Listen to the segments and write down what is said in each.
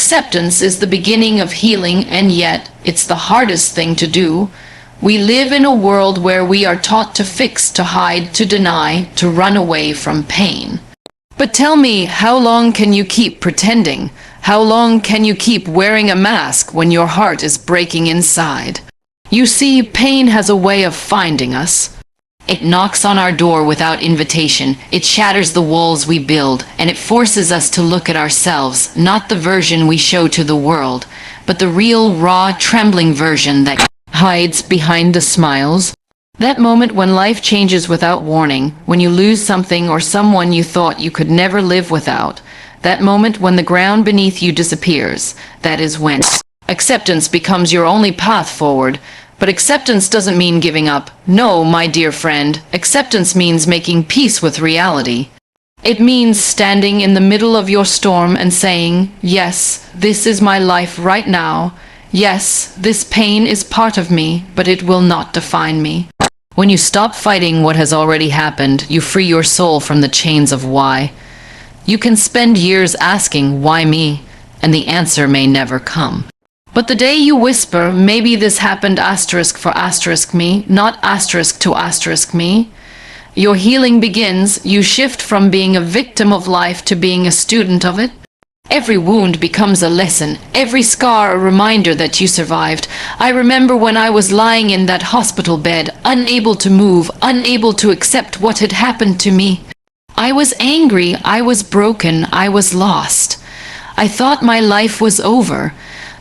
Acceptance is the beginning of healing, and yet it's the hardest thing to do. We live in a world where we are taught to fix, to hide, to deny, to run away from pain. But tell me, how long can you keep pretending? How long can you keep wearing a mask when your heart is breaking inside? You see, pain has a way of finding us. It knocks on our door without invitation. It shatters the walls we build, and it forces us to look at ourselves, not the version we show to the world, but the real, raw, trembling version that hides behind the smiles. That moment when life changes without warning, when you lose something or someone you thought you could never live without, that moment when the ground beneath you disappears, that is when acceptance becomes your only path forward. But acceptance doesn't mean giving up. No, my dear friend, acceptance means making peace with reality. It means standing in the middle of your storm and saying, yes, this is my life right now. Yes, this pain is part of me, but it will not define me. When you stop fighting what has already happened, you free your soul from the chains of why. You can spend years asking, why me? And the answer may never come. But the day you whisper, maybe this happened asterisk for asterisk me, not asterisk to asterisk me, your healing begins. You shift from being a victim of life to being a student of it. Every wound becomes a lesson, every scar a reminder that you survived. I remember when I was lying in that hospital bed, unable to move, unable to accept what had happened to me. I was angry, I was broken, I was lost. I thought my life was over.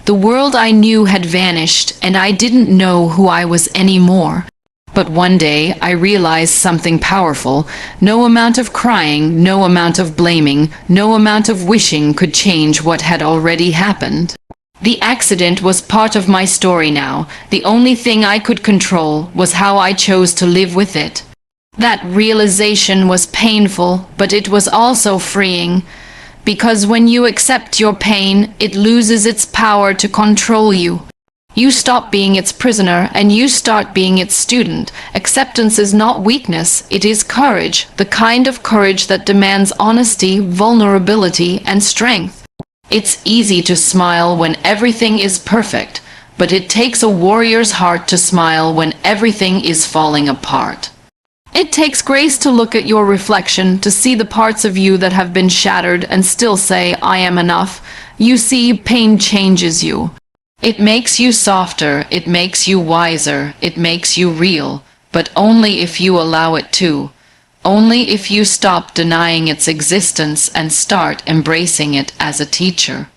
The world I knew had vanished, and I didn't know who I was anymore. But one day I realized something powerful. No amount of crying, no amount of blaming, no amount of wishing could change what had already happened. The accident was part of my story now. The only thing I could control was how I chose to live with it. That realization was painful, but it was also freeing. Because when you accept your pain, it loses its power to control you. You stop being its prisoner and you start being its student. Acceptance is not weakness, it is courage, the kind of courage that demands honesty, vulnerability, and strength. It's easy to smile when everything is perfect, but it takes a warrior's heart to smile when everything is falling apart. It takes grace to look at your reflection, to see the parts of you that have been shattered and still say, I am enough. You see, pain changes you. It makes you softer, it makes you wiser, it makes you real, but only if you allow it to. Only if you stop denying its existence and start embracing it as a teacher.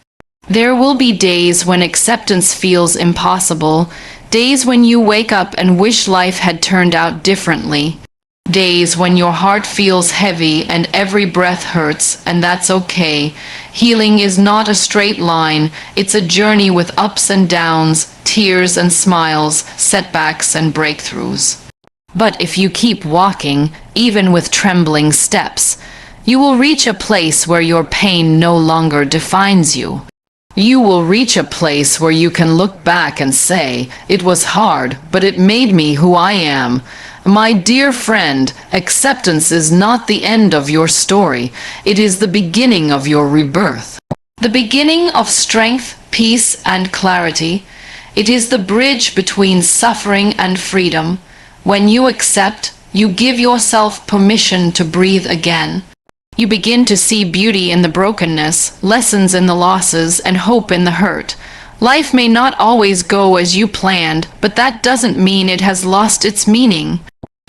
There will be days when acceptance feels impossible, days when you wake up and wish life had turned out differently. Days when your heart feels heavy and every breath hurts, and that's okay. Healing is not a straight line, it's a journey with ups and downs, tears and smiles, setbacks and breakthroughs. But if you keep walking, even with trembling steps, you will reach a place where your pain no longer defines you. You will reach a place where you can look back and say, it was hard, but it made me who I am. My dear friend, acceptance is not the end of your story. It is the beginning of your rebirth. The beginning of strength, peace, and clarity. It is the bridge between suffering and freedom. When you accept, you give yourself permission to breathe again. You begin to see beauty in the brokenness, lessons in the losses, and hope in the hurt. Life may not always go as you planned, but that doesn't mean it has lost its meaning.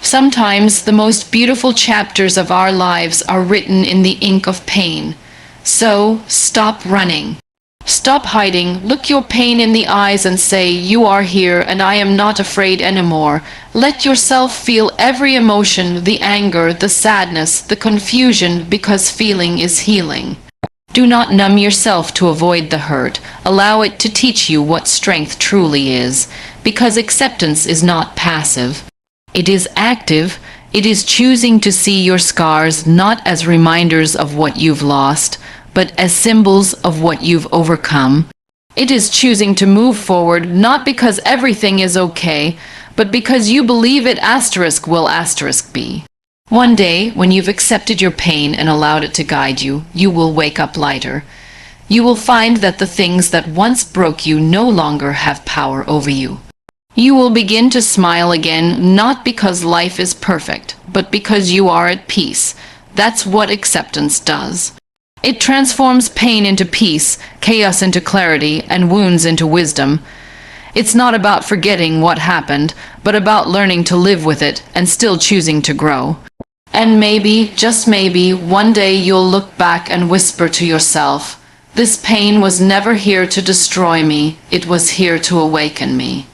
Sometimes the most beautiful chapters of our lives are written in the ink of pain. So, stop running. Stop hiding, look your pain in the eyes and say, you are here and I am not afraid anymore. Let yourself feel every emotion, the anger, the sadness, the confusion, because feeling is healing. Do not numb yourself to avoid the hurt. Allow it to teach you what strength truly is, because acceptance is not passive. It is active. It is choosing to see your scars not as reminders of what you've lost, but as symbols of what you've overcome. It is choosing to move forward not because everything is okay, but because you believe it will be. One day, when you've accepted your pain and allowed it to guide you, you will wake up lighter. you will find that the things that once broke you no longer have power over you. You will begin to smile again, not because life is perfect, but because you are at peace. That's what acceptance does. It transforms pain into peace, chaos into clarity, and wounds into wisdom. It's not about forgetting what happened, but about learning to live with it and still choosing to grow. And maybe, just maybe, one day you'll look back and whisper to yourself, "This pain was never here to destroy me, it was here to awaken me."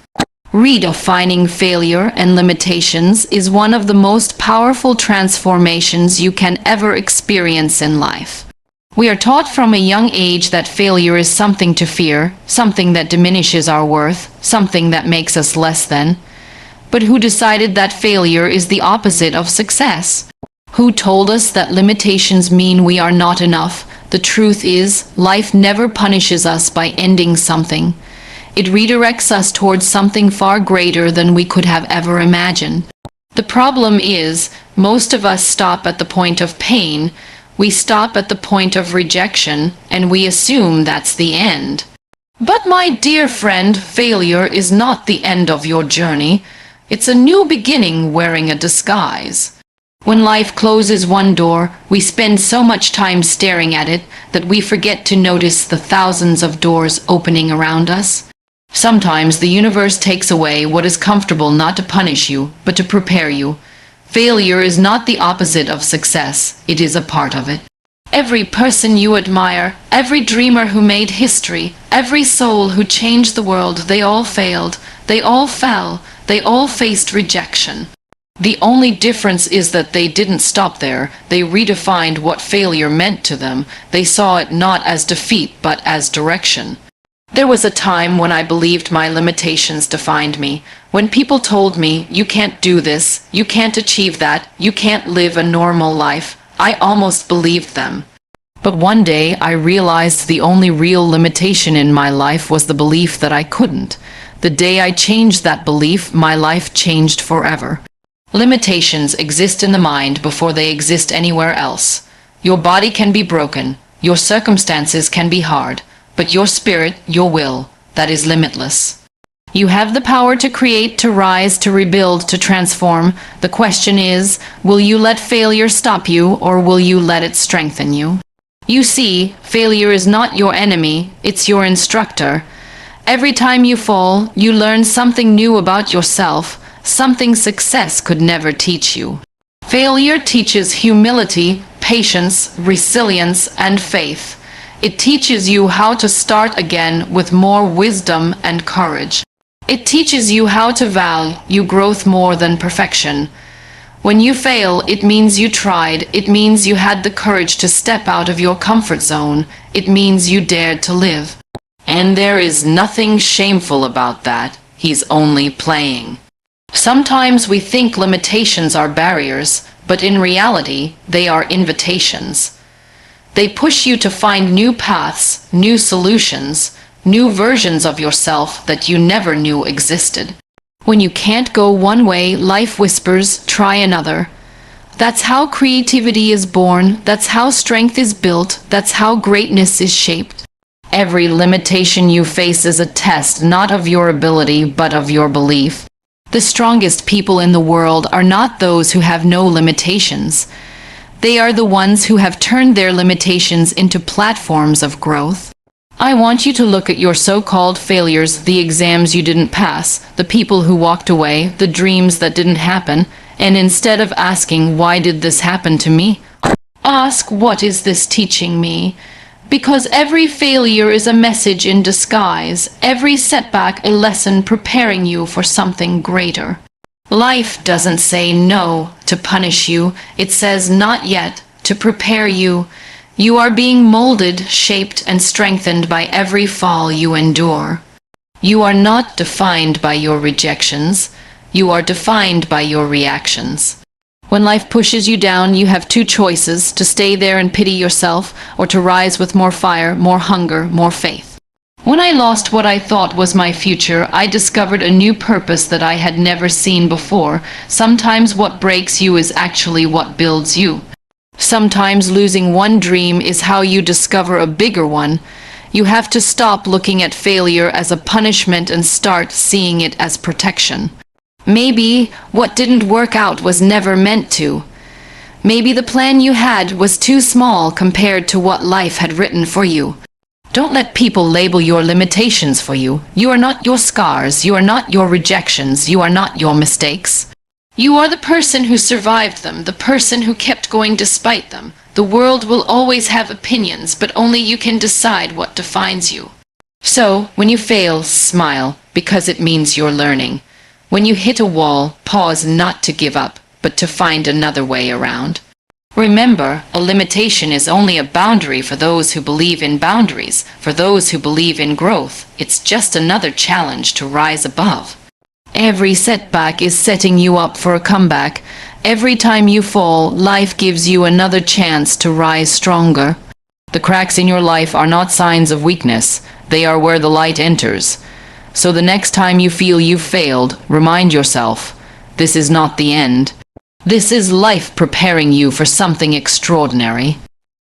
Redefining failure and limitations is one of the most powerful transformations you can ever experience in life. We are taught from a young age that failure is something to fear, something that diminishes our worth, something that makes us less than. But who decided that failure is the opposite of success? Who told us that limitations mean we are not enough? The truth is, life never punishes us by ending something. It redirects us towards something far greater than we could have ever imagined. The problem is, most of us stop at the point of pain. We stop at the point of rejection, and we assume that's the end. But my dear friend, failure is not the end of your journey. It's a new beginning wearing a disguise. When life closes one door, we spend so much time staring at it that we forget to notice the thousands of doors opening around us. Sometimes the universe takes away what is comfortable not to punish you, but to prepare you. Failure is not the opposite of success, it is a part of it. Every person you admire, every dreamer who made history, every soul who changed the world, they all failed, they all fell, they all faced rejection. The only difference is that they didn't stop there. They redefined what failure meant to them. They saw it not as defeat, but as direction. There was a time when I believed my limitations defined me. When people told me, "You can't do this, you can't achieve that, you can't live a normal life," I almost believed them. But one day I realized the only real limitation in my life was the belief that I couldn't. The day I changed that belief, my life changed forever. Limitations exist in the mind before they exist anywhere else. Your body can be broken, your circumstances can be hard, but your spirit, your will, that is limitless. You have the power to create, to rise, to rebuild, to transform. The question is, will you let failure stop you, or will you let it strengthen you? You see, failure is not your enemy, it's your instructor. Every time you fall, you learn something new about yourself, something success could never teach you. Failure teaches humility, patience, resilience, and faith. It teaches you how to start again with more wisdom and courage. It teaches you how to value growth more than perfection. When you fail, it means you tried. It means you had the courage to step out of your comfort zone. It means you dared to live. And there is nothing shameful about that. He's only playing. Sometimes we think limitations are barriers, but in reality, they are invitations. They push you to find new paths, new solutions, new versions of yourself that you never knew existed. When you can't go one way, life whispers, "Try another." That's how creativity is born, that's how strength is built, that's how greatness is shaped. Every limitation you face is a test, not of your ability, but of your belief. The strongest people in the world are not those who have no limitations. They are the ones who have turned their limitations into platforms of growth. I want you to look at your so-called failures, the exams you didn't pass, the people who walked away, the dreams that didn't happen, and instead of asking, "Why did this happen to me?" ask, "What is this teaching me?" Because every failure is a message in disguise, every setback a lesson preparing you for something greater. Life doesn't say no to punish you, it says not yet to prepare you. You are being molded, shaped, and strengthened by every fall you endure. You are not defined by your rejections, you are defined by your reactions. When life pushes you down, you have two choices: to stay there and pity yourself, or to rise with more fire, more hunger, more faith. When I lost what I thought was my future, I discovered a new purpose that I had never seen before. Sometimes what breaks you is actually what builds you. Sometimes losing one dream is how you discover a bigger one. You have to stop looking at failure as a punishment and start seeing it as protection. Maybe what didn't work out was never meant to. Maybe the plan you had was too small compared to what life had written for you. Don't let people label your limitations for you. You are not your scars. You are not your rejections. You are not your mistakes. You are the person who survived them, the person who kept going despite them. The world will always have opinions, but only you can decide what defines you. So, when you fail, smile, because it means you're learning. When you hit a wall, pause not to give up, but to find another way around. Remember, a limitation is only a boundary for those who believe in boundaries, for those who believe in growth. It's just another challenge to rise above. Every setback is setting you up for a comeback. Every time you fall, life gives you another chance to rise stronger. The cracks in your life are not signs of weakness. They are where the light enters. So the next time you feel you've failed, remind yourself, this is not the end. This is life preparing you for something extraordinary.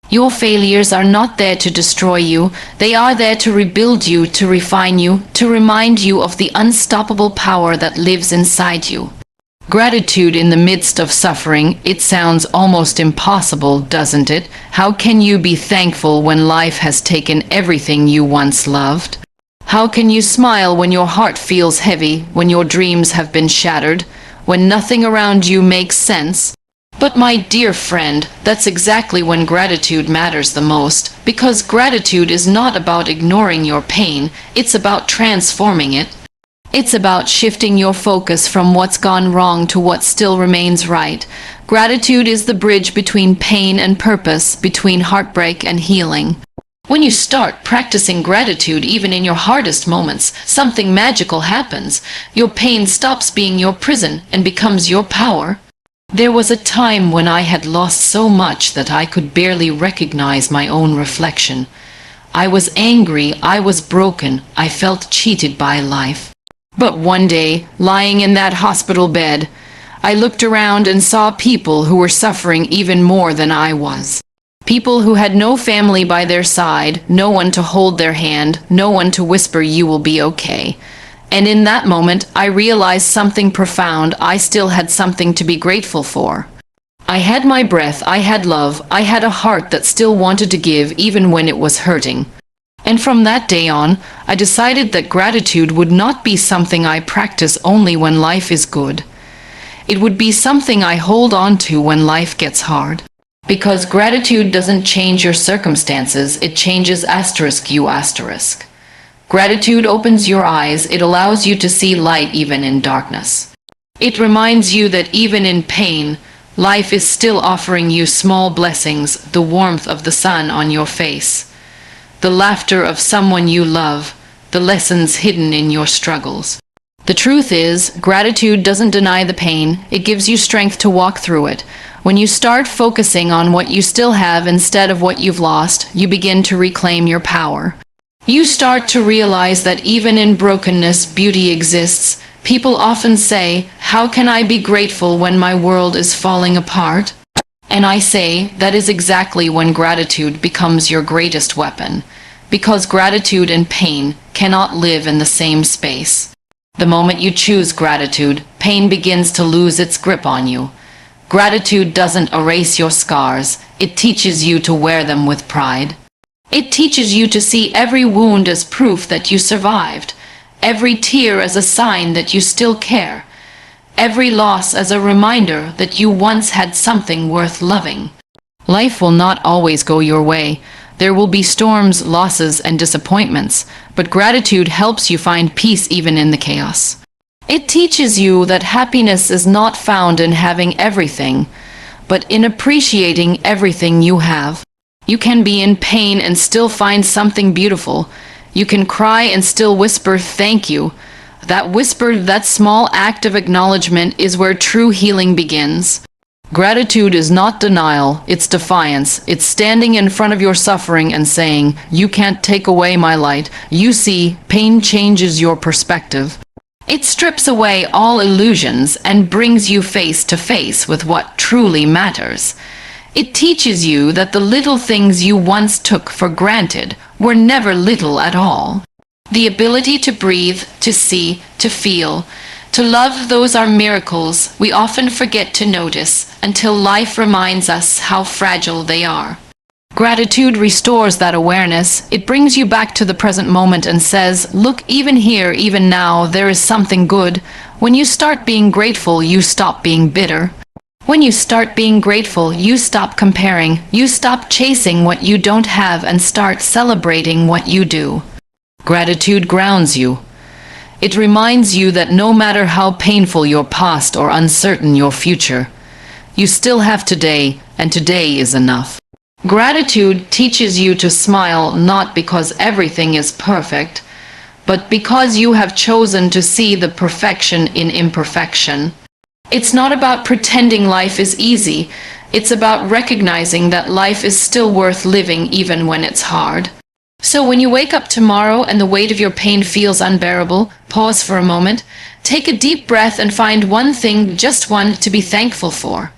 Your failures are not there to destroy you. They are there to rebuild you, to refine you, to remind you of the unstoppable power that lives inside you. Gratitude in the midst of suffering, it sounds almost impossible, doesn't it? How can you be thankful when life has taken everything you once loved? How can you smile when your heart feels heavy, when your dreams have been shattered, when nothing around you makes sense? But my dear friend, that's exactly when gratitude matters the most, because gratitude is not about ignoring your pain, it's about transforming it. It's about shifting your focus from what's gone wrong to what still remains right. Gratitude is the bridge between pain and purpose, between heartbreak and healing. When you start practicing gratitude even in your hardest moments, something magical happens. Your pain stops being your prison and becomes your power. There was a time when I had lost so much that I could barely recognize my own reflection. I was angry, I was broken, I felt cheated by life. But one day, lying in that hospital bed, I looked around and saw people who were suffering even more than I was. People who had no family by their side, no one to hold their hand, no one to whisper you will be okay. And in that moment, I realized something profound. I still had something to be grateful for. I had my breath, I had love, I had a heart that still wanted to give even when it was hurting. And from that day on, I decided that gratitude would not be something I practice only when life is good. It would be something I hold on to when life gets hard. Because gratitude doesn't change your circumstances, it changes you. Gratitude opens your eyes, it allows you to see light even in darkness. It reminds you that even in pain, life is still offering you small blessings, the warmth of the sun on your face, the laughter of someone you love, the lessons hidden in your struggles. The truth is, gratitude doesn't deny the pain, it gives you strength to walk through it. When you start focusing on what you still have instead of what you've lost, you begin to reclaim your power. You start to realize that even in brokenness, beauty exists. People often say, how can I be grateful when my world is falling apart? And I say, that is exactly when gratitude becomes your greatest weapon. Because gratitude and pain cannot live in the same space. The moment you choose gratitude, pain begins to lose its grip on you. Gratitude doesn't erase your scars, it teaches you to wear them with pride. It teaches you to see every wound as proof that you survived, every tear as a sign that you still care, every loss as a reminder that you once had something worth loving. Life will not always go your way. There will be storms, losses, and disappointments, but gratitude helps you find peace even in the chaos. It teaches you that happiness is not found in having everything, but in appreciating everything you have. You can be in pain and still find something beautiful. You can cry and still whisper thank you. That whisper, that small act of acknowledgement is where true healing begins. Gratitude is not denial, it's defiance. It's standing in front of your suffering and saying, you can't take away my light. You see, pain changes your perspective. It strips away all illusions and brings you face to face with what truly matters. It teaches you that the little things you once took for granted were never little at all. The ability to breathe, to see, to feel, to love, those are miracles we often forget to notice until life reminds us how fragile they are. Gratitude restores that awareness. It brings you back to the present moment and says, look, even here, even now, there is something good. When you start being grateful, you stop being bitter. When you start being grateful, you stop comparing. You stop chasing what you don't have and start celebrating what you do. Gratitude grounds you. It reminds you that no matter how painful your past or uncertain your future, you still have today, and today is enough. Gratitude teaches you to smile not because everything is perfect, but because you have chosen to see the perfection in imperfection. It's not about pretending life is easy. It's about recognizing that life is still worth living even when it's hard. So when you wake up tomorrow and the weight of your pain feels unbearable, pause for a moment, take a deep breath and find one thing, just one, to be thankful for.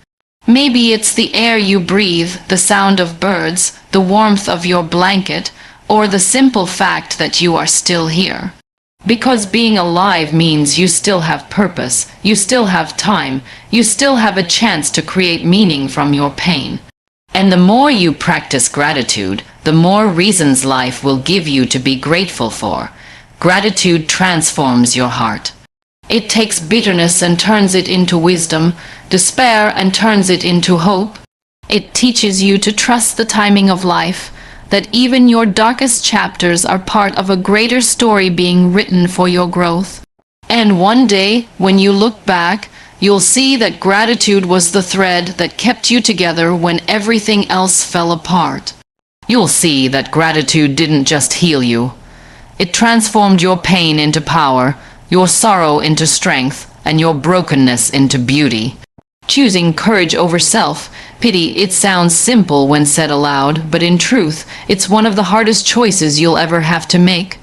Maybe it's the air you breathe, the sound of birds, the warmth of your blanket, or the simple fact that you are still here. Because being alive means you still have purpose, you still have time, you still have a chance to create meaning from your pain. And the more you practice gratitude, the more reasons life will give you to be grateful for. Gratitude transforms your heart. It takes bitterness and turns it into wisdom, despair and turns it into hope. It teaches you to trust the timing of life, that even your darkest chapters are part of a greater story being written for your growth. And one day, when you look back, you'll see that gratitude was the thread that kept you together when everything else fell apart. You'll see that gratitude didn't just heal you. It transformed your pain into power, your sorrow into strength, and your brokenness into beauty. Choosing courage over self-pity, it sounds simple when said aloud, but in truth, it's one of the hardest choices you'll ever have to make.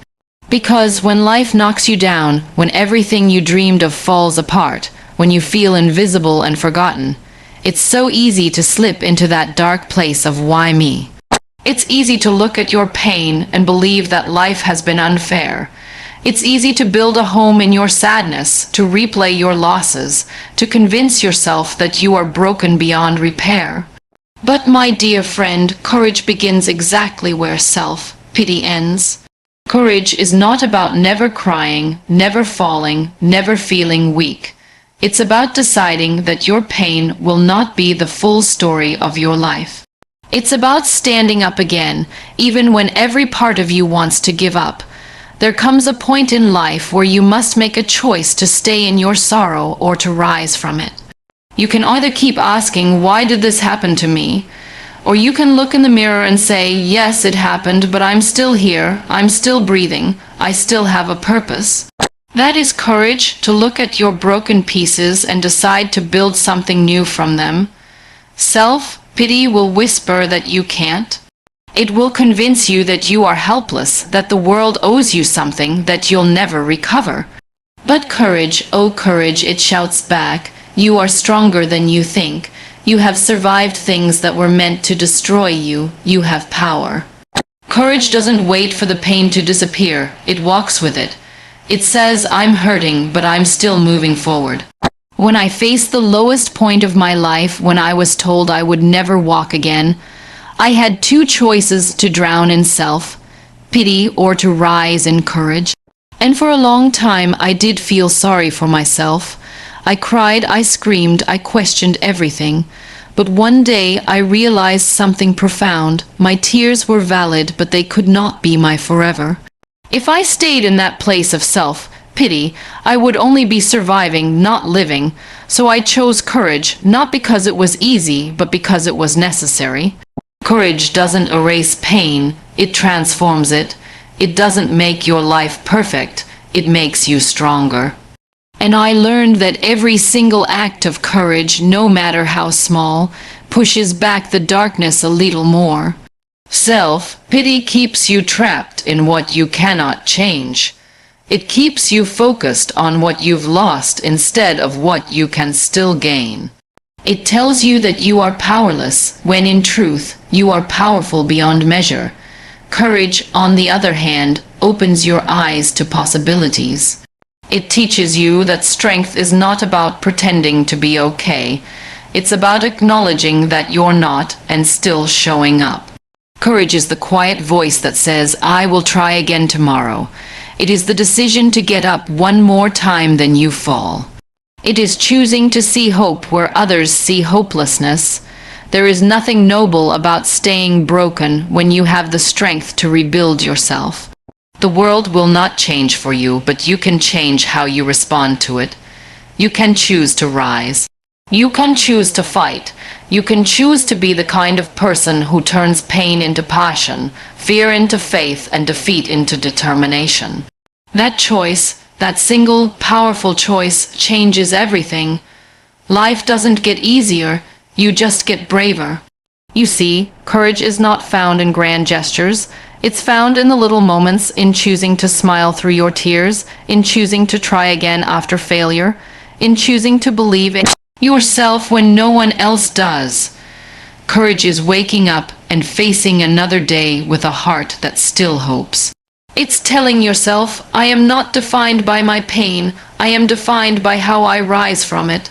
Because when life knocks you down, when everything you dreamed of falls apart, when you feel invisible and forgotten, it's so easy to slip into that dark place of why me. It's easy to look at your pain and believe that life has been unfair. It's easy to build a home in your sadness, to replay your losses, to convince yourself that you are broken beyond repair. But my dear friend, courage begins exactly where self-pity ends. Courage is not about never crying, never falling, never feeling weak. It's about deciding that your pain will not be the full story of your life. It's about standing up again, even when every part of you wants to give up. There comes a point in life where you must make a choice to stay in your sorrow or to rise from it. You can either keep asking, why did this happen to me? Or you can look in the mirror and say, yes, it happened, but I'm still here, I'm still breathing, I still have a purpose. That is courage, to look at your broken pieces and decide to build something new from them. Self-pity will whisper that you can't. It will convince you that you are helpless, that the world owes you something that you'll never recover. But courage, oh courage, it shouts back, you are stronger than you think. You have survived things that were meant to destroy you. You have power. Courage doesn't wait for the pain to disappear. It walks with it. It says, I'm hurting, but I'm still moving forward. When I faced the lowest point of my life, when I was told I would never walk again, I had two choices: to drown in self-pity or to rise in courage. And for a long time I did feel sorry for myself. I cried, I screamed, I questioned everything. But one day I realized something profound. My tears were valid, but they could not be my forever. If I stayed in that place of self-pity, I would only be surviving, not living. So I chose courage, not because it was easy, but because it was necessary. Courage doesn't erase pain, it transforms it. It doesn't make your life perfect, it makes you stronger. And I learned that every single act of courage, no matter how small, pushes back the darkness a little more. Self-pity keeps you trapped in what you cannot change. It keeps you focused on what you've lost instead of what you can still gain. It tells you that you are powerless, when in truth, you are powerful beyond measure. Courage, on the other hand, opens your eyes to possibilities. It teaches you that strength is not about pretending to be okay. It's about acknowledging that you're not and still showing up. Courage is the quiet voice that says, I will try again tomorrow. It is the decision to get up one more time than you fall. It is choosing to see hope where others see hopelessness. There is nothing noble about staying broken when you have the strength to rebuild yourself. The world will not change for you, but you can change how you respond to it. You can choose to rise. You can choose to fight. You can choose to be the kind of person who turns pain into passion, fear into faith, and defeat into determination. That choice, that single, powerful choice, changes everything. Life doesn't get easier, you just get braver. You see, courage is not found in grand gestures. It's found in the little moments, in choosing to smile through your tears, in choosing to try again after failure, in choosing to believe in yourself when no one else does. Courage is waking up and facing another day with a heart that still hopes. It's telling yourself, I am not defined by my pain, I am defined by how I rise from it.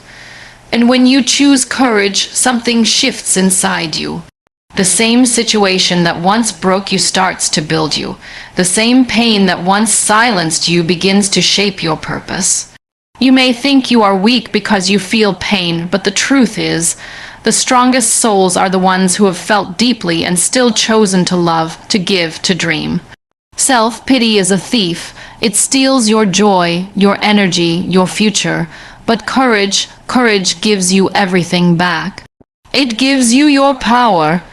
And when you choose courage, something shifts inside you. The same situation that once broke you starts to build you. The same pain that once silenced you begins to shape your purpose. You may think you are weak because you feel pain, but the truth is, the strongest souls are the ones who have felt deeply and still chosen to love, to give, to dream. Self-pity is a thief. It steals your joy, your energy, your future. But courage gives you everything back. It gives you your power.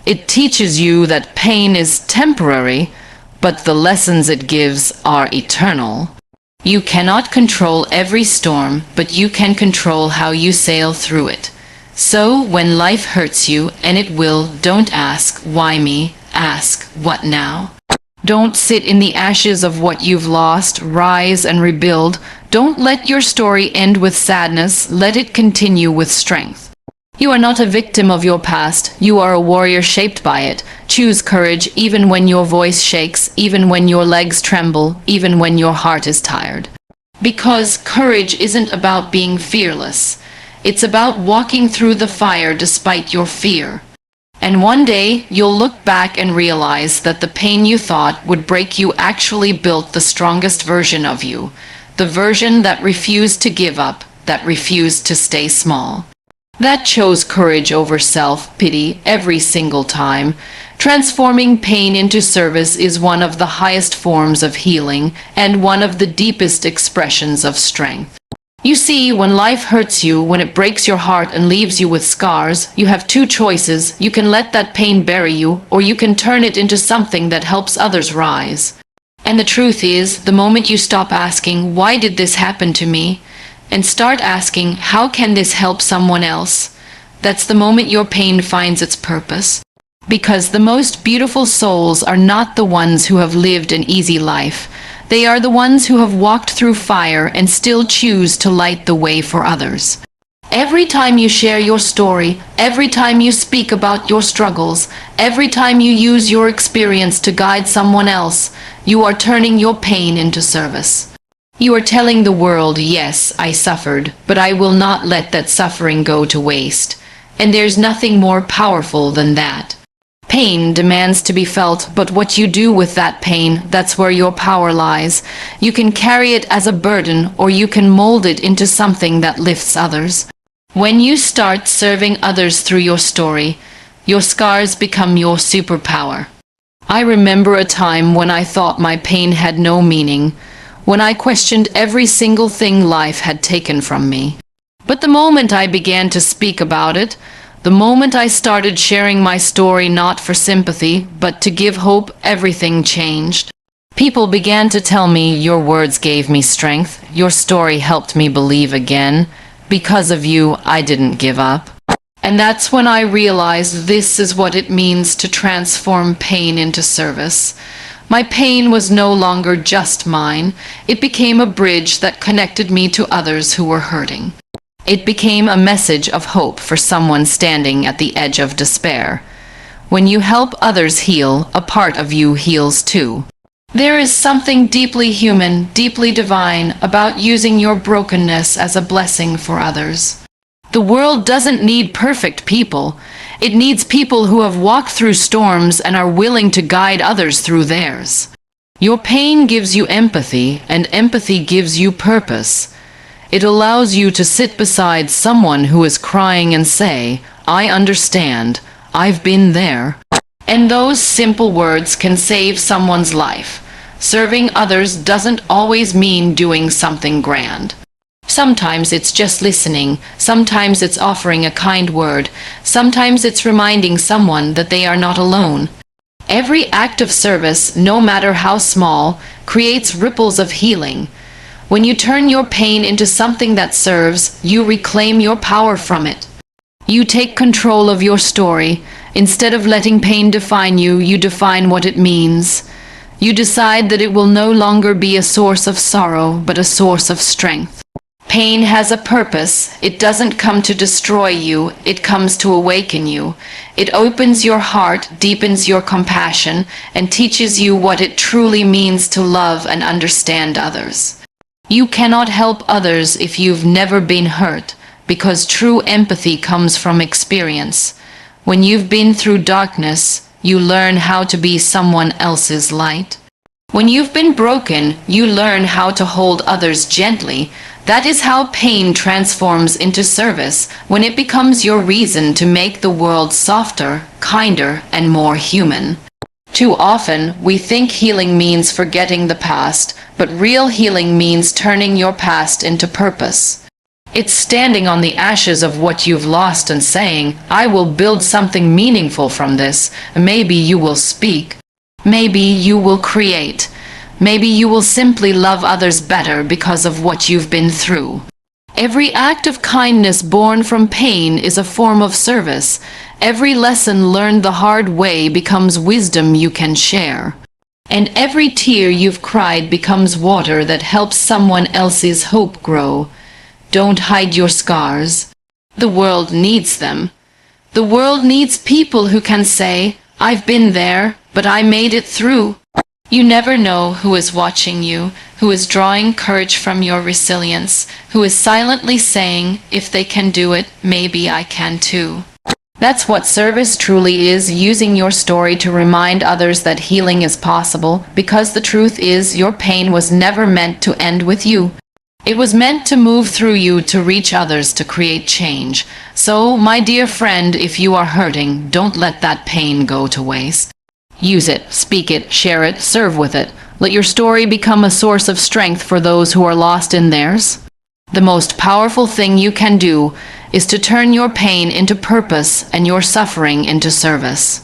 It teaches you that pain is temporary, but the lessons it gives are eternal. You cannot control every storm, but you can control how you sail through it. So when life hurts you, and it will, don't ask, why me? Ask, what now? Don't sit in the ashes of what you've lost. Rise and rebuild. Don't let your story end with sadness. Let it continue with strength. You are not a victim of your past. You are a warrior shaped by it. Choose courage even when your voice shakes, even when your legs tremble, even when your heart is tired. Because courage isn't about being fearless. It's about walking through the fire despite your fear. And one day, you'll look back and realize that the pain you thought would break you actually built the strongest version of you. The version that refused to give up, that refused to stay small. That chose courage over self-pity every single time. Transforming pain into service is one of the highest forms of healing and one of the deepest expressions of strength. You see, when life hurts you, when it breaks your heart and leaves you with scars, you have two choices. You can let that pain bury you, or you can turn it into something that helps others rise. And the truth is, the moment you stop asking, why did this happen to me? And start asking, how can this help someone else? That's the moment your pain finds its purpose. Because the most beautiful souls are not the ones who have lived an easy life. They are the ones who have walked through fire and still choose to light the way for others. Every time you share your story, every time you speak about your struggles, every time you use your experience to guide someone else, you are turning your pain into service. You are telling the world, yes, I suffered, but I will not let that suffering go to waste. And there's nothing more powerful than that. Pain demands to be felt, but what you do with that pain, that's where your power lies. You can carry it as a burden, or you can mold it into something that lifts others. When you start serving others through your story, your scars become your superpower. I remember a time when I thought my pain had no meaning, when I questioned every single thing life had taken from me. But the moment I began to speak about it, the moment I started sharing my story not for sympathy, but to give hope, everything changed. People began to tell me, your words gave me strength, your story helped me believe again. Because of you, I didn't give up. And that's when I realized this is what it means to transform pain into service. My pain was no longer just mine. It became a bridge that connected me to others who were hurting. It became a message of hope for someone standing at the edge of despair. When you help others heal, a part of you heals too. There is something deeply human, deeply divine about using your brokenness as a blessing for others. The world doesn't need perfect people. It needs people who have walked through storms and are willing to guide others through theirs. Your pain gives you empathy, and empathy gives you purpose. It allows you to sit beside someone who is crying and say, "I understand. I've been there." And those simple words can save someone's life. Serving others doesn't always mean doing something grand. Sometimes it's just listening, sometimes it's offering a kind word, sometimes it's reminding someone that they are not alone. Every act of service, no matter how small, creates ripples of healing. When you turn your pain into something that serves, you reclaim your power from it. You take control of your story. Instead of letting pain define you, you define what it means. You decide that it will no longer be a source of sorrow, but a source of strength. Pain has a purpose. It doesn't come to destroy you, it comes to awaken you. It opens your heart, deepens your compassion, and teaches you what it truly means to love and understand others. You cannot help others if you've never been hurt, because true empathy comes from experience. When you've been through darkness, you learn how to be someone else's light. When you've been broken, you learn how to hold others gently. That is how pain transforms into service, when it becomes your reason to make the world softer, kinder, and more human. Too often, we think healing means forgetting the past, but real healing means turning your past into purpose. It's standing on the ashes of what you've lost and saying, "I will build something meaningful from this." Maybe you will speak. Maybe you will create. Maybe you will simply love others better because of what you've been through. Every act of kindness born from pain is a form of service. Every lesson learned the hard way becomes wisdom you can share. And every tear you've cried becomes water that helps someone else's hope grow. Don't hide your scars. The world needs them. The world needs people who can say, "I've been there, but I made it through." You never know who is watching you, who is drawing courage from your resilience, who is silently saying, "If they can do it, maybe I can too." That's what service truly is, using your story to remind others that healing is possible, because the truth is your pain was never meant to end with you. It was meant to move through you to reach others, to create change. So, my dear friend, if you are hurting, don't let that pain go to waste. Use it, speak it, share it, serve with it. Let your story become a source of strength for those who are lost in theirs. The most powerful thing you can do is to turn your pain into purpose and your suffering into service.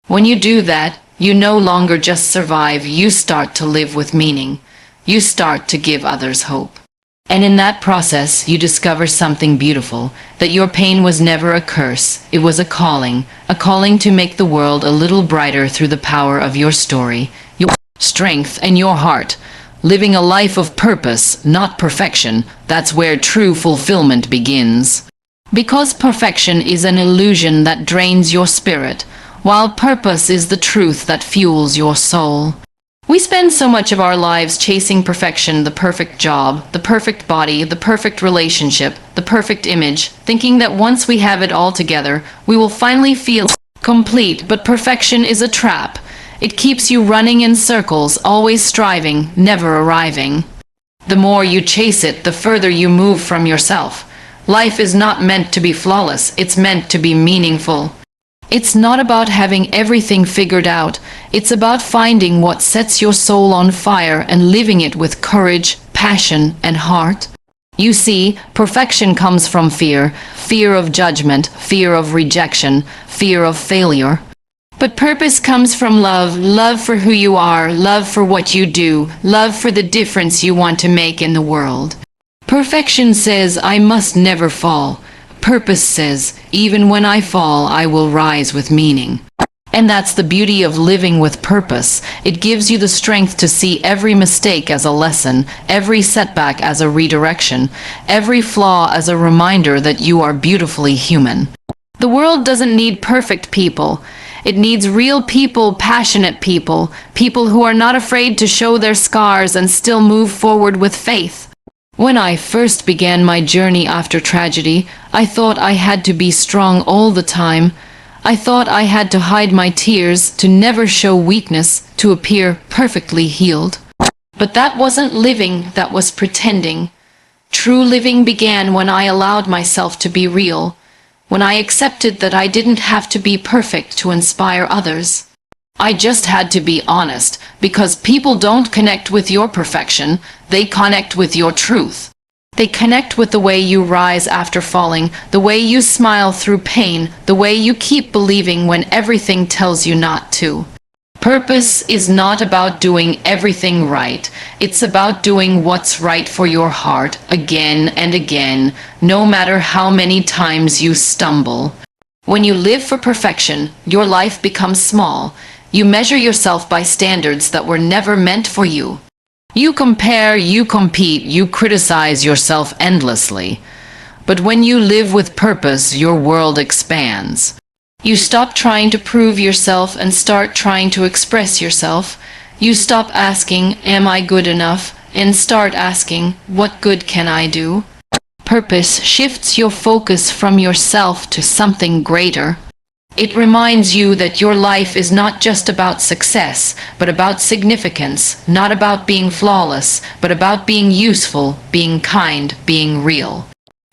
When you do that, you no longer just survive, you start to live with meaning. You start to give others hope. And in that process, you discover something beautiful, that your pain was never a curse. It was a calling to make the world a little brighter through the power of your story, your strength, and your heart. Living a life of purpose, not perfection, that's where true fulfillment begins. Because perfection is an illusion that drains your spirit, while purpose is the truth that fuels your soul. We spend so much of our lives chasing perfection, the perfect job, the perfect body, the perfect relationship, the perfect image, thinking that once we have it all together, we will finally feel complete. But perfection is a trap. It keeps you running in circles, always striving, never arriving. The more you chase it, the further you move from yourself. Life is not meant to be flawless, it's meant to be meaningful. It's not about having everything figured out. It's about finding what sets your soul on fire and living it with courage, passion, and heart. You see, perfection comes from fear. Fear of judgment, fear of rejection, fear of failure. But purpose comes from love. Love for who you are, love for what you do, love for the difference you want to make in the world. Perfection says, "I must never fall." Purpose says, "Even when I fall, I will rise with meaning." And that's the beauty of living with purpose. It gives you the strength to see every mistake as a lesson, every setback as a redirection, every flaw as a reminder that you are beautifully human. The world doesn't need perfect people. It needs real people, passionate people, people who are not afraid to show their scars and still move forward with faith. When I first began my journey after tragedy, I thought I had to be strong all the time. I thought I had to hide my tears, to never show weakness, to appear perfectly healed. But that wasn't living, that was pretending. True living began when I allowed myself to be real, when I accepted that I didn't have to be perfect to inspire others. I just had to be honest, because people don't connect with your perfection, they connect with your truth. They connect with the way you rise after falling, the way you smile through pain, the way you keep believing when everything tells you not to. Purpose is not about doing everything right. It's about doing what's right for your heart again and again, no matter how many times you stumble. When you live for perfection, your life becomes small. You measure yourself by standards that were never meant for you. You compare, you compete, you criticize yourself endlessly. But when you live with purpose, your world expands. You stop trying to prove yourself and start trying to express yourself. You stop asking, am I good enough? And start asking, what good can I do? Purpose shifts your focus from yourself to something greater. It reminds you that your life is not just about success, but about significance, not about being flawless, but about being useful, being kind, being real.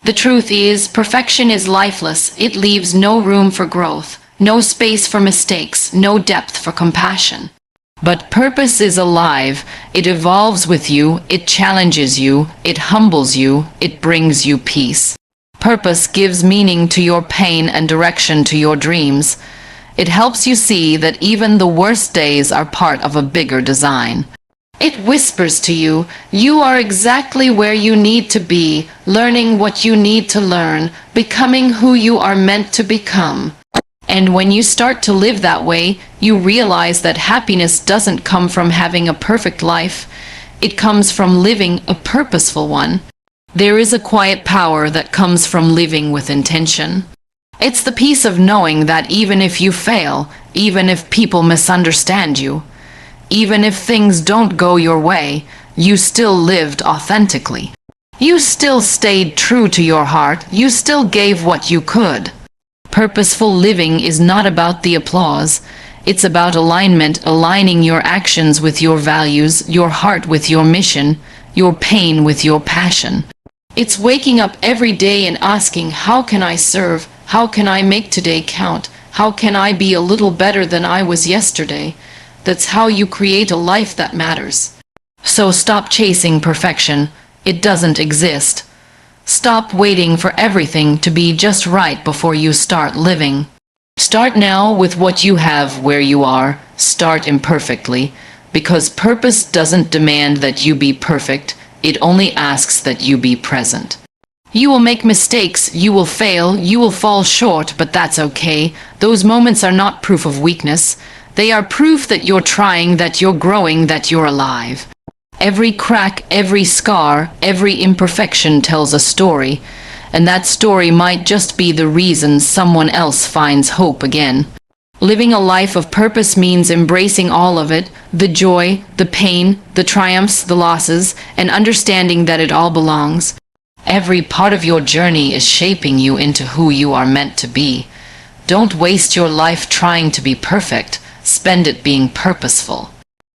The truth is, perfection is lifeless. It leaves no room for growth, no space for mistakes, no depth for compassion. But purpose is alive. It evolves with you, it challenges you, it humbles you, it brings you peace. Purpose gives meaning to your pain and direction to your dreams. It helps you see that even the worst days are part of a bigger design. It whispers to you, you are exactly where you need to be, learning what you need to learn, becoming who you are meant to become. And when you start to live that way, you realize that happiness doesn't come from having a perfect life. It comes from living a purposeful one. There is a quiet power that comes from living with intention. It's the peace of knowing that even if you fail, even if people misunderstand you, even if things don't go your way, you still lived authentically. You still stayed true to your heart, you still gave what you could. Purposeful living is not about the applause. It's about alignment, aligning your actions with your values, your heart with your mission, your pain with your passion. It's waking up every day and asking, how can I serve? How can I make today count? How can I be a little better than I was yesterday? That's how you create a life that matters. So stop chasing perfection. It doesn't exist. Stop waiting for everything to be just right before you start living. Start now with what you have where you are. Start imperfectly, because purpose doesn't demand that you be perfect. It only asks that you be present. You will make mistakes, you will fail, you will fall short, but that's okay. Those moments are not proof of weakness. They are proof that you're trying, that you're growing, that you're alive. Every crack, every scar, every imperfection tells a story, and that story might just be the reason someone else finds hope again. Living a life of purpose means embracing all of it, the joy, the pain, the triumphs, the losses, and understanding that it all belongs. Every part of your journey is shaping you into who you are meant to be. Don't waste your life trying to be perfect. Spend it being purposeful.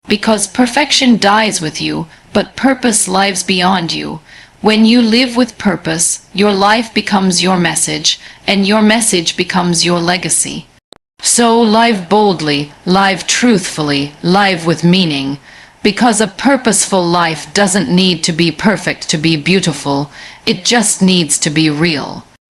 Because perfection dies with you, but purpose lives beyond you. When you live with purpose, your life becomes your message, and your message becomes your legacy. So live boldly, live truthfully, live with meaning. Because a purposeful life doesn't need to be perfect to be beautiful, it just needs to be real.